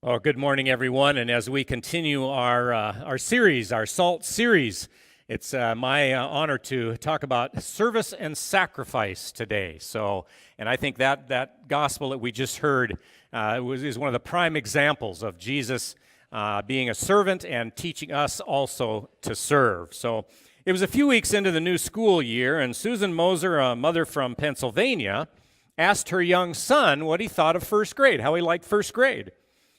Well, good morning, everyone. And as we continue our series, our SALT series, it's my honor to talk about service and sacrifice today. And I think that gospel that we just heard is one of the prime examples of Jesus being a servant and teaching us also to serve. So it was a few weeks into the new school year, and Susan Moser, a mother from Pennsylvania, asked her young son what he thought of first grade, how he liked first grade.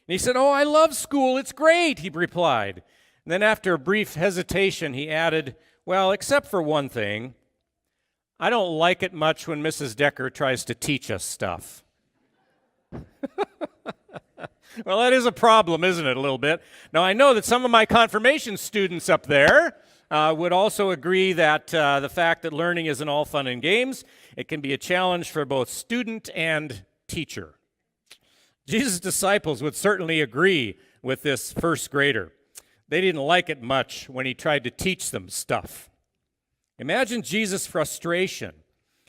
And he said, "Oh, I love school. It's great," he replied. And then after a brief hesitation, he added, "Well, except for one thing, I don't like it much when Mrs. Decker tries to teach us stuff." Well, that is a problem, isn't it, a little bit? Now, I know that some of my confirmation students up there would also agree that the fact that learning isn't all fun and games, it can be a challenge for both student and teacher. Jesus' disciples would certainly agree with this first grader. They didn't like it much when he tried to teach them stuff. Imagine Jesus' frustration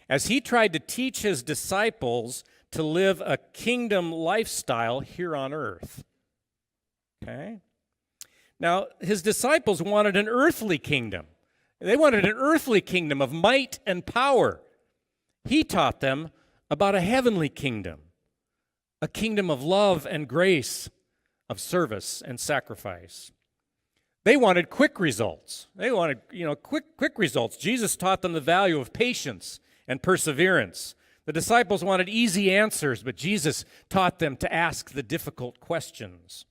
as he tried to teach his disciples to live a kingdom lifestyle here on earth. Okay? Now, his disciples wanted an earthly kingdom. They wanted an earthly kingdom of might and power. He taught them about a heavenly kingdom. A kingdom of love and grace, of service and sacrifice. They wanted quick results. They wanted, quick results. Jesus taught them the value of patience and perseverance. The disciples wanted easy answers, but Jesus taught them to ask the difficult questions.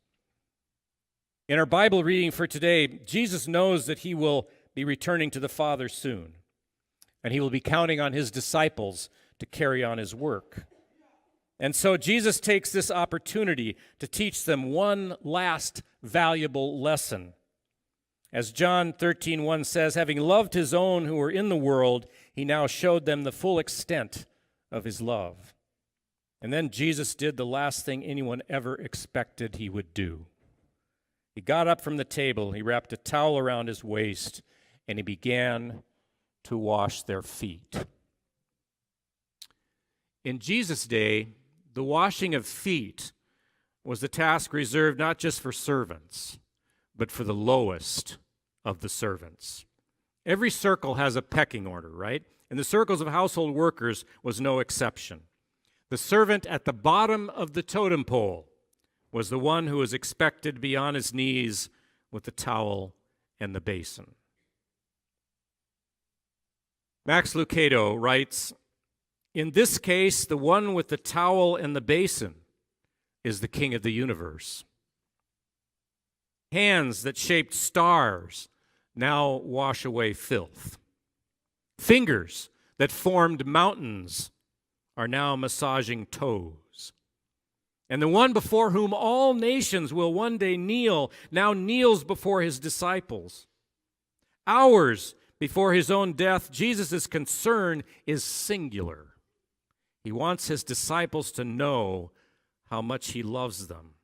In our Bible reading for today, Jesus knows that he will be returning to the Father soon, and he will be counting on his disciples to carry on his work. And so Jesus takes this opportunity to teach them one last valuable lesson. As John 13:1 says, having loved his own who were in the world, he now showed them the full extent of his love. And then Jesus did the last thing anyone ever expected he would do. He got up from the table, he wrapped a towel around his waist, and he began to wash their feet. In Jesus' day, the washing of feet was the task reserved not just for servants, but for the lowest of the servants. Every circle has a pecking order, right? And the circles of household workers was no exception. The servant at the bottom of the totem pole was the one who was expected to be on his knees with the towel and the basin. Max Lucado writes, in this case, the one with the towel and the basin is the king of the universe. Hands that shaped stars now wash away filth. Fingers that formed mountains are now massaging toes. And the one before whom all nations will one day kneel now kneels before his disciples. Hours before his own death, Jesus' concern is singular. He wants his disciples to know how much he loves them.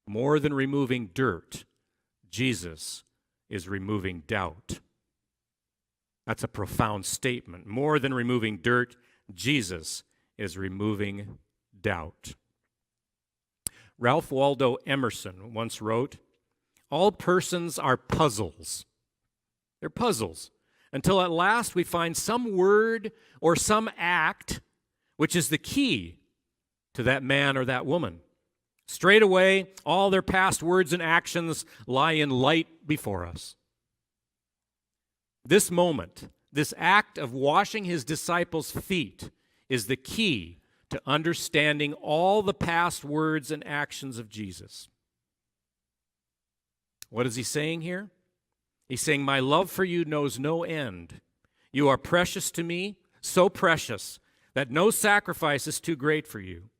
More than removing dirt, Jesus is removing doubt. That's a profound statement. More than removing dirt, Jesus is removing doubt. Ralph Waldo Emerson once wrote, all persons are puzzles. They're puzzles. Until at last we find some word or some act which is the key to that man or that woman. Straight away, all their past words and actions lie in light before us. This moment, this act of washing his disciples' feet is the key to understanding all the past words and actions of Jesus. What is he saying here? He's saying, my love for you knows no end. You are precious to me, so precious that no sacrifice is too great for you.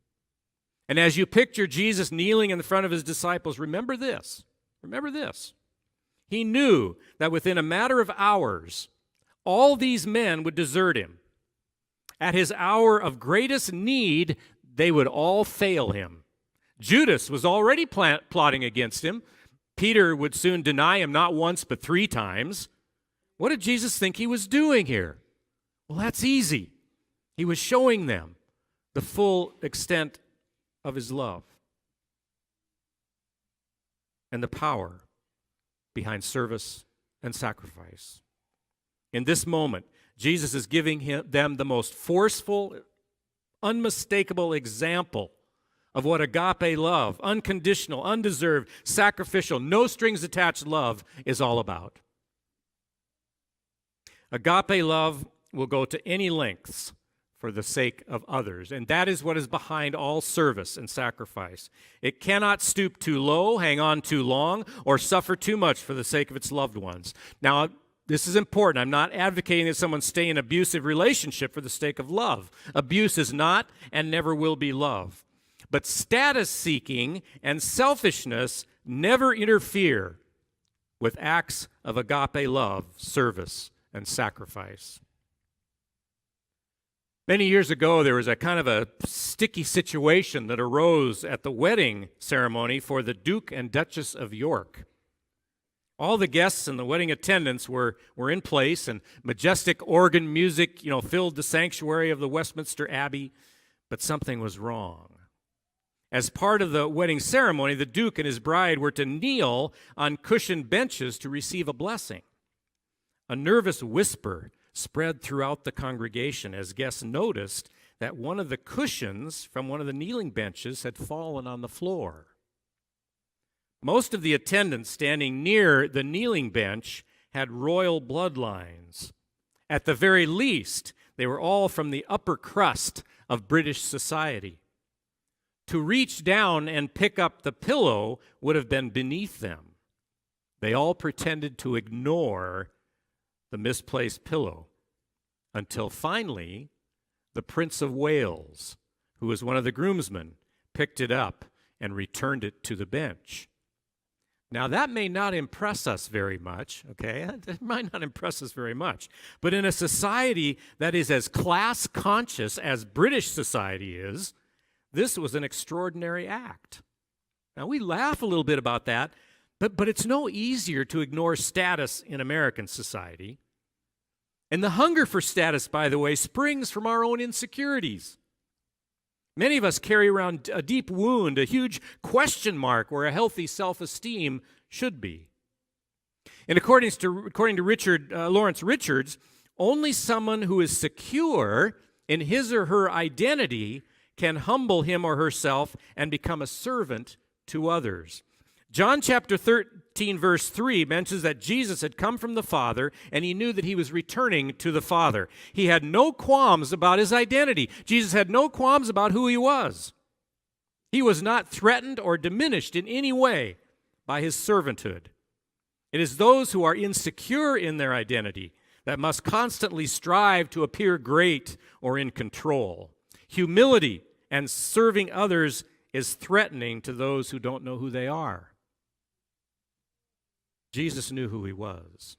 And as you picture Jesus kneeling in front of his disciples, remember this. Remember this. He knew that within a matter of hours, all these men would desert him. At his hour of greatest need, they would all fail him. Judas was already plotting against him. Peter would soon deny him not once but 3 times. What did Jesus think he was doing here? Well, that's easy. He was showing them the full extent of his love and the power behind service and sacrifice. In this moment, Jesus is giving them the most forceful, unmistakable example of what agape love, unconditional, undeserved, sacrificial, no strings attached love is all about. Agape love will go to any lengths for the sake of others, and that is what is behind all service and sacrifice. It cannot stoop too low, hang on too long, or suffer too much for the sake of its loved ones. Now, this is important. I'm not advocating that someone stay in an abusive relationship for the sake of love. Abuse is not and never will be love. But status seeking and selfishness never interfere with acts of agape love, service, and sacrifice. Many years ago, there was a kind of a sticky situation that arose at the wedding ceremony for the Duke and Duchess of York. All the guests and the wedding attendants were in place, and majestic organ music, filled the sanctuary of the Westminster Abbey, but something was wrong. As part of the wedding ceremony, the Duke and his bride were to kneel on cushioned benches to receive a blessing. A nervous whisper spread throughout the congregation as guests noticed that one of the cushions from one of the kneeling benches had fallen on the floor. Most of the attendants standing near the kneeling bench had royal bloodlines. At the very least, they were all from the upper crust of British society. To reach down and pick up the pillow would have been beneath them. They all pretended to ignore the misplaced pillow, until finally the Prince of Wales, who was one of the groomsmen, picked it up and returned it to the bench. Now, that may not impress us very much, okay? It might not impress us very much. But in a society that is as class-conscious as British society is, this was an extraordinary act. Now, we laugh a little bit about that, but it's no easier to ignore status in American society. And the hunger for status, by the way, springs from our own insecurities. Many of us carry around a deep wound, a huge question mark where a healthy self-esteem should be. And according to Lawrence Richards, only someone who is secure in his or her identity can humble him or herself and become a servant to others. John chapter 13, verse 3 mentions that Jesus had come from the Father, and he knew that he was returning to the Father. He had no qualms about his identity. Jesus had no qualms about who he was. He was not threatened or diminished in any way by his servanthood. It is those who are insecure in their identity that must constantly strive to appear great or in control. Humility and serving others is threatening to those who don't know who they are. Jesus knew who he was.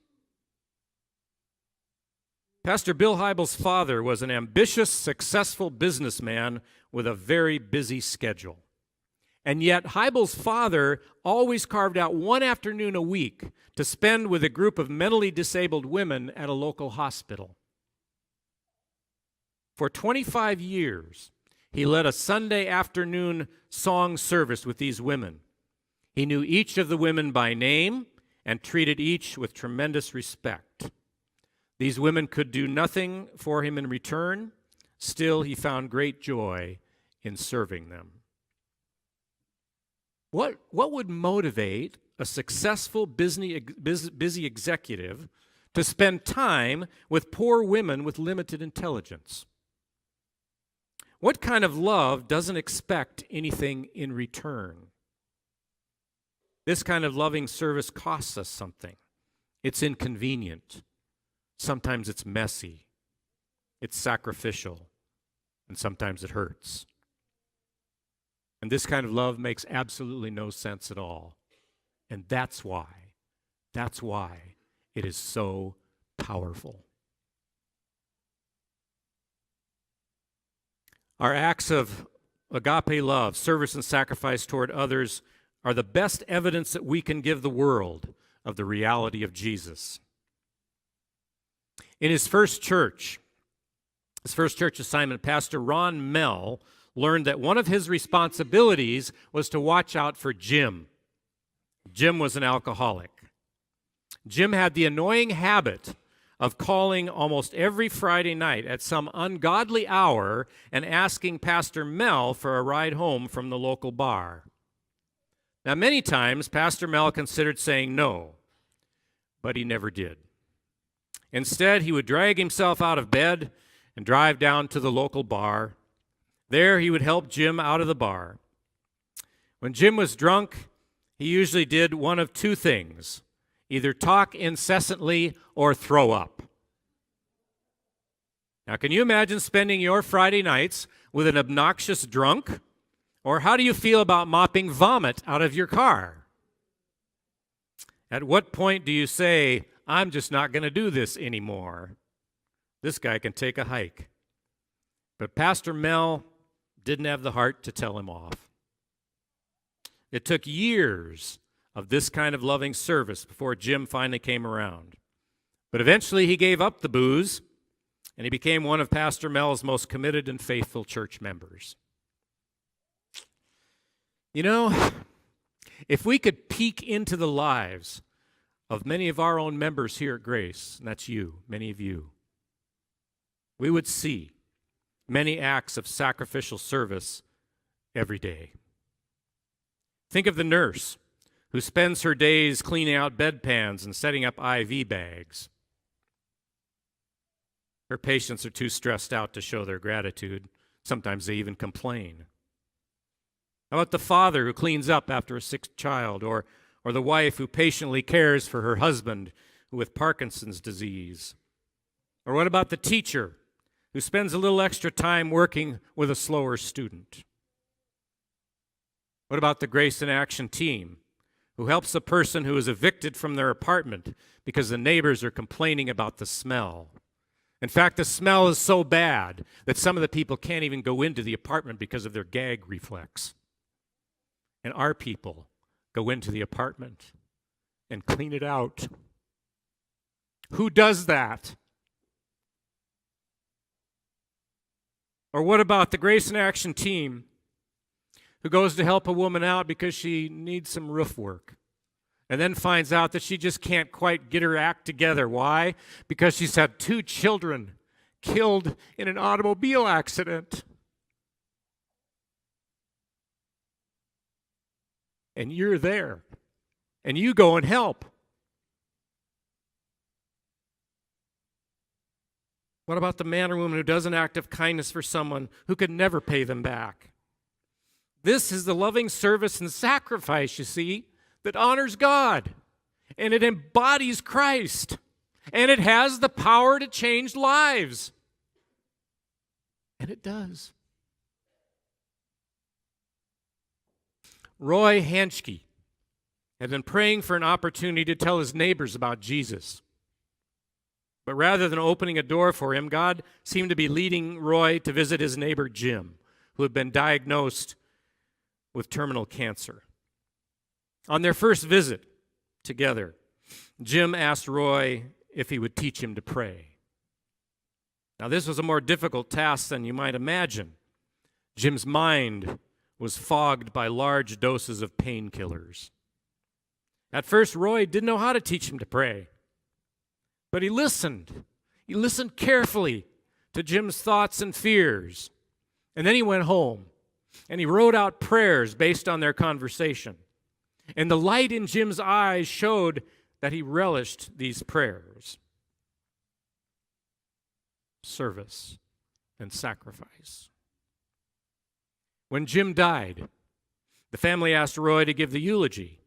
Pastor Bill Hybels' father was an ambitious, successful businessman with a very busy schedule. And yet, Hybels' father always carved out one afternoon a week to spend with a group of mentally disabled women at a local hospital. For 25 years, he led a Sunday afternoon song service with these women. He knew each of the women by name and treated each with tremendous respect. These women could do nothing for him in return. Still, he found great joy in serving them. What would motivate a successful, busy executive to spend time with poor women with limited intelligence? What kind of love doesn't expect anything in return? This kind of loving service costs us something. It's inconvenient. Sometimes it's messy. It's sacrificial. And sometimes it hurts. And this kind of love makes absolutely no sense at all. And that's why it is so powerful. Our acts of agape love, service and sacrifice toward others are the best evidence that we can give the world of the reality of Jesus. In his first church assignment, Pastor Ron Mell learned that one of his responsibilities was to watch out for Jim. Jim was an alcoholic. Jim had the annoying habit of calling almost every Friday night at some ungodly hour and asking Pastor Mel for a ride home from the local bar. Now, many times, Pastor Mel considered saying no, but he never did. Instead, he would drag himself out of bed and drive down to the local bar. There, he would help Jim out of the bar. When Jim was drunk, he usually did one of two things: either talk incessantly or throw up. Now, can you imagine spending your Friday nights with an obnoxious drunk? Or how do you feel about mopping vomit out of your car? At what point do you say, I'm just not going to do this anymore? This guy can take a hike. But Pastor Mel didn't have the heart to tell him off. It took years of this kind of loving service before Jim finally came around. But eventually he gave up the booze, and he became one of Pastor Mel's most committed and faithful church members. You know, if we could peek into the lives of many of our own members here at Grace, and that's you, many of you, we would see many acts of sacrificial service every day. Think of the nurse who spends her days cleaning out bedpans and setting up IV bags. Her patients are too stressed out to show their gratitude. Sometimes they even complain. How about the father who cleans up after a sick child, or the wife who patiently cares for her husband with Parkinson's disease? Or what about the teacher who spends a little extra time working with a slower student? What about the Grace in Action team who helps a person who is evicted from their apartment because the neighbors are complaining about the smell? In fact, the smell is so bad that some of the people can't even go into the apartment because of their gag reflex. And our people go into the apartment and clean it out. Who does that? Or what about the Grace in Action team who goes to help a woman out because she needs some roof work and then finds out that she just can't quite get her act together? Why? Because she's had 2 children killed in an automobile accident. And you're there, and you go and help. What about the man or woman who does an act of kindness for someone who could never pay them back? This is the loving service and sacrifice, you see, that honors God, and it embodies Christ, and it has the power to change lives. And it does. Roy Hanschke had been praying for an opportunity to tell his neighbors about Jesus. But rather than opening a door for him, God seemed to be leading Roy to visit his neighbor Jim, who had been diagnosed with terminal cancer. On their first visit together, Jim asked Roy if he would teach him to pray. Now, this was a more difficult task than you might imagine. Jim's mind was fogged by large doses of painkillers. At first, Roy didn't know how to teach him to pray, but he listened. He listened carefully to Jim's thoughts and fears. And then he went home, and he wrote out prayers based on their conversation. And the light in Jim's eyes showed that he relished these prayers. Service and sacrifice. When Jim died, the family asked Roy to give the eulogy.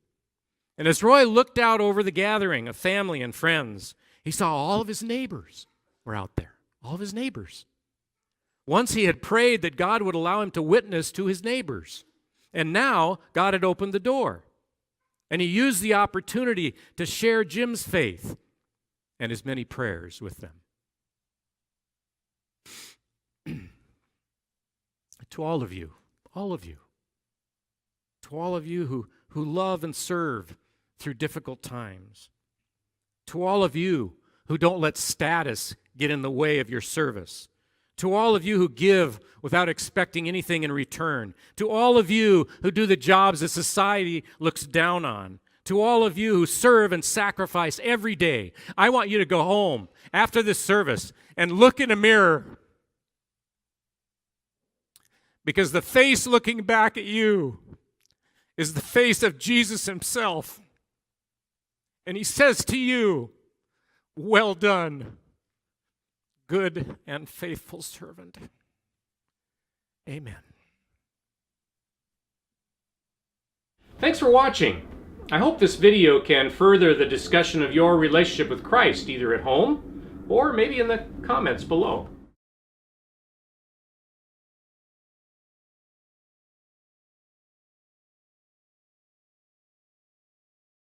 And as Roy looked out over the gathering of family and friends, he saw all of his neighbors were out there, all of his neighbors. Once he had prayed that God would allow him to witness to his neighbors. And now God had opened the door. And he used the opportunity to share Jim's faith and his many prayers with them. To all of you, to all of you who love and serve through difficult times, to all of you who don't let status get in the way of your service, To all of you who give without expecting anything in return. To all of you who do the jobs that society looks down on. To all of you who serve and sacrifice every day. I want you to go home after this service and look in a mirror. Because the face looking back at you is the face of Jesus himself. And he says to you, well done, good and faithful servant. Amen. Thanks for watching. I hope this video can further the discussion of your relationship with Christ, either at home or maybe in the comments below.